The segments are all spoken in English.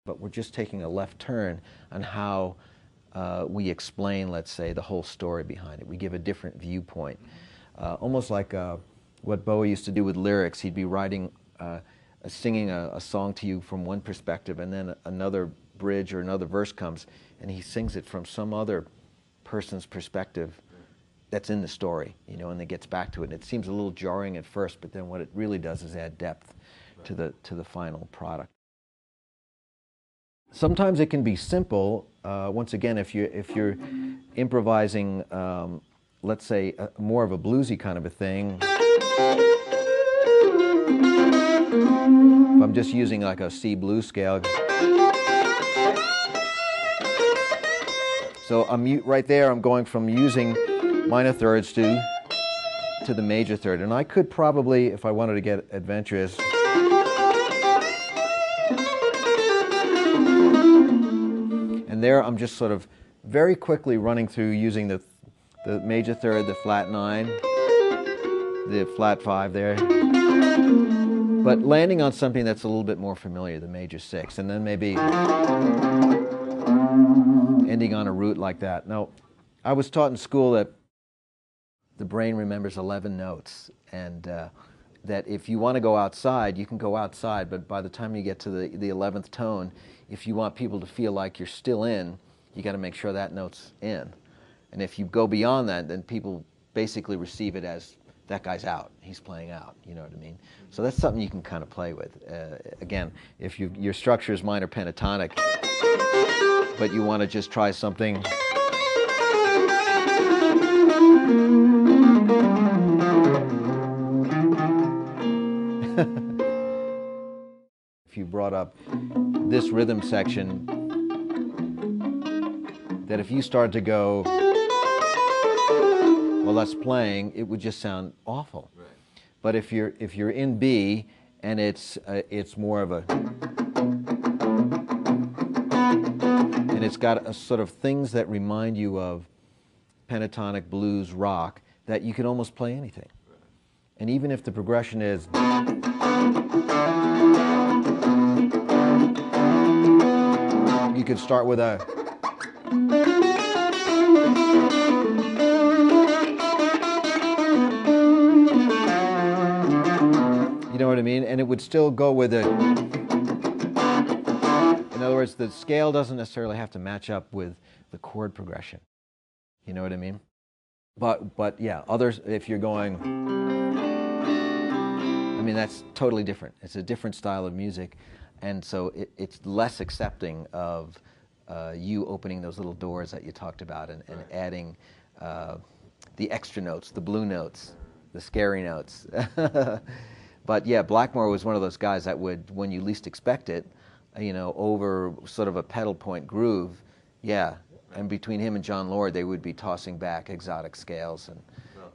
but we're just taking a left turn on how we explain, let's say, the whole story behind it. We give a different viewpoint. Almost like what Bowie used to do with lyrics. He'd be writing, singing a song to you from one perspective, and then another bridge or another verse comes, and he sings it from some other person's perspective that's in the story, you know, and then gets back to it. And it seems a little jarring at first, but then what it really does is add depth to the final product. Sometimes it can be simple. Once again, if you're improvising, let's say, more of a bluesy kind of a thing. If I'm just using like a C blues scale. So right there, I'm going from using minor thirds to the major third. And I could probably, if I wanted to get adventurous, and there I'm just sort of very quickly running through using the major third, the flat 9, the flat 5 there, but landing on something that's a little bit more familiar, the major 6, and then maybe ending on a root like that. Now, I was taught in school that the brain remembers 11 notes, and that if you want to go outside, you can go outside, but by the time you get to the 11th tone, if you want people to feel like you're still in, you got to make sure that note's in. And if you go beyond that, then people basically receive it as that guy's out, he's playing out, you know what I mean? So that's something you can kind of play with. Again, if your structure is minor pentatonic, but you want to just try something if you brought up this rhythm section, that if you start to go while that's playing, it would just sound awful. Right. But if you're in B and it's more of a, and it's got a sort of things that remind you of pentatonic blues rock, that you can almost play anything. Right. And even if the progression is you could start with a you know what I mean? And it would still go with it. In other words, the scale doesn't necessarily have to match up with the chord progression. You know what I mean? But yeah, others, if you're going, I mean, that's totally different. It's a different style of music, and so it's less accepting of you opening those little doors that you talked about and adding the extra notes, the blue notes, the scary notes. But yeah, Blackmore was one of those guys that would, when you least expect it, you know, over sort of a pedal point groove, yeah. And between him and John Lord, they would be tossing back exotic scales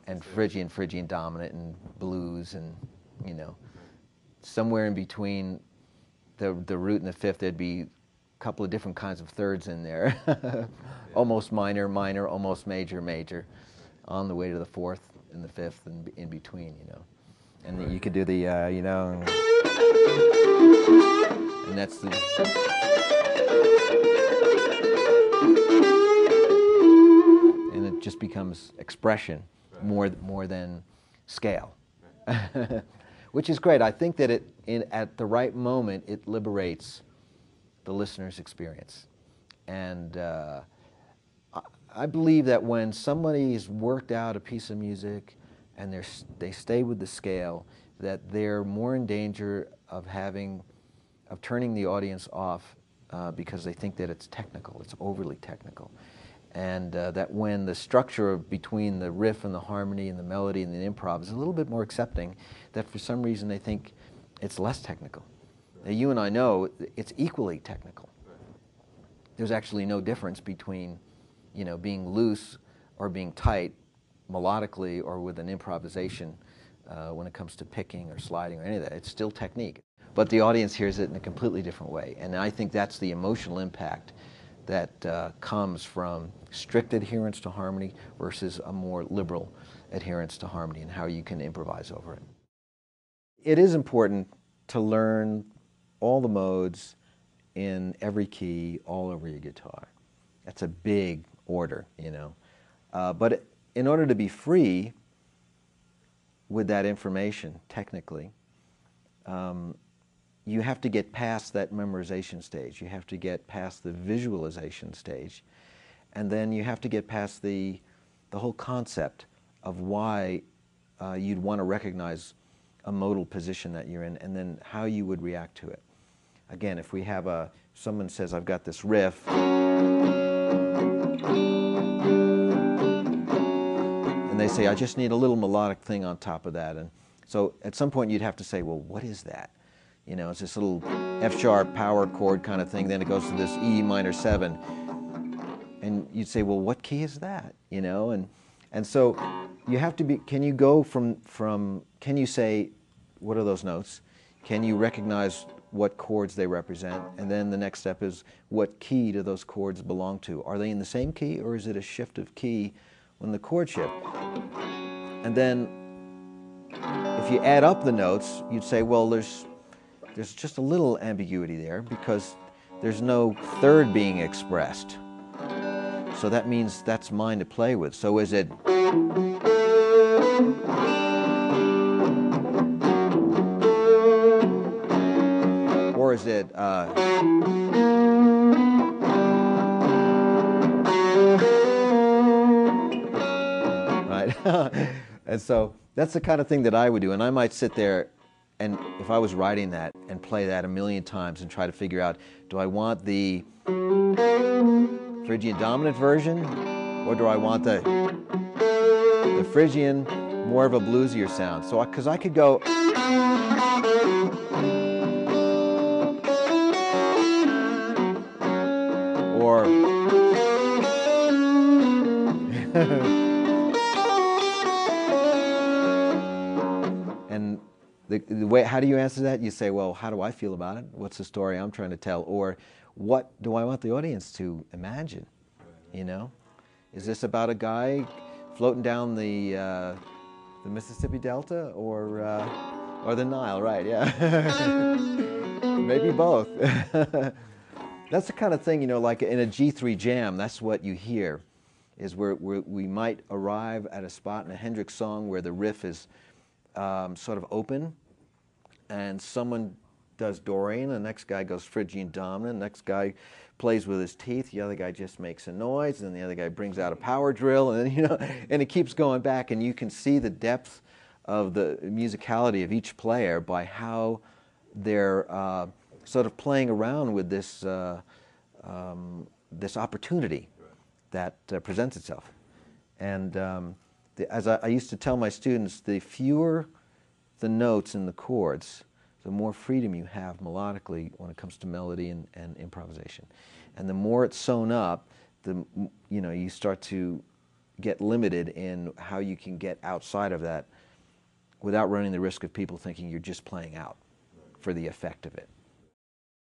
and Phrygian dominant and blues, and you know, somewhere in between the root and the fifth, there'd be a couple of different kinds of thirds in there, almost minor, minor, almost major, major, on the way to the fourth and the fifth, and in between, you know. And right. You could do the, you know, and that's the, and it just becomes expression more than scale, which is great. I think that at the right moment, it liberates the listener's experience. And I believe that when somebody's worked out a piece of music and they stay with the scale, that they're more in danger of turning the audience off because they think that it's technical, it's overly technical. And that when the structure between the riff and the harmony and the melody and the improv is a little bit more accepting, that for some reason they think it's less technical. Now, you and I know it's equally technical. There's actually no difference between, you know, being loose or being tight melodically or with an improvisation when it comes to picking or sliding or any of that. It's still technique. But the audience hears it in a completely different way. And I think that's the emotional impact that comes from strict adherence to harmony versus a more liberal adherence to harmony and how you can improvise over it. It is important to learn all the modes in every key all over your guitar. That's a big order, you know. But in order to be free with that information, technically, you have to get past that memorization stage. You have to get past the visualization stage. And then you have to get past the whole concept of why you'd want to recognize a modal position that you're in, and then how you would react to it. Again, if we have someone says, I've got this riff, and they say, I just need a little melodic thing on top of that. And so at some point you'd have to say, well, what is that? You know, it's this little F-sharp power chord kind of thing, then it goes to this E minor 7. And you'd say, well, what key is that? You know, and so you have to be, can you go from can you say, what are those notes? Can you recognize what chords they represent? And then the next step is, what key do those chords belong to? Are they in the same key, or is it a shift of key when the chord shift? And then if you add up the notes, you'd say, well, there's just a little ambiguity there because there's no third being expressed. So that means that's mine to play with. So is it or is it right? And so that's the kind of thing that I would do. And I might sit there, and if I was writing that and play that a million times and try to figure out, do I want the Phrygian dominant version, or do I want the Phrygian, more of a bluesier sound? So, because I could go, or and the way, how do you answer that? You say, well, how do I feel about it? What's the story I'm trying to tell? Or what do I want the audience to imagine? You know, is this about a guy floating down the Mississippi Delta, or the Nile? Right? Yeah, maybe both. That's the kind of thing, you know, like in a G3 jam. That's what you hear, is where we might arrive at a spot in a Hendrix song where the riff is sort of open, and someone does Dorian, the next guy goes Phrygian dominant, the next guy plays with his teeth, the other guy just makes a noise, and the other guy brings out a power drill, and then, you know, and it keeps going back, and you can see the depth of the musicality of each player by how they're sort of playing around with this this opportunity that presents itself. And as I used to tell my students, the fewer the notes in the chords, the more freedom you have melodically when it comes to melody and improvisation. And the more it's sewn up, you start to get limited in how you can get outside of that without running the risk of people thinking you're just playing out for the effect of it.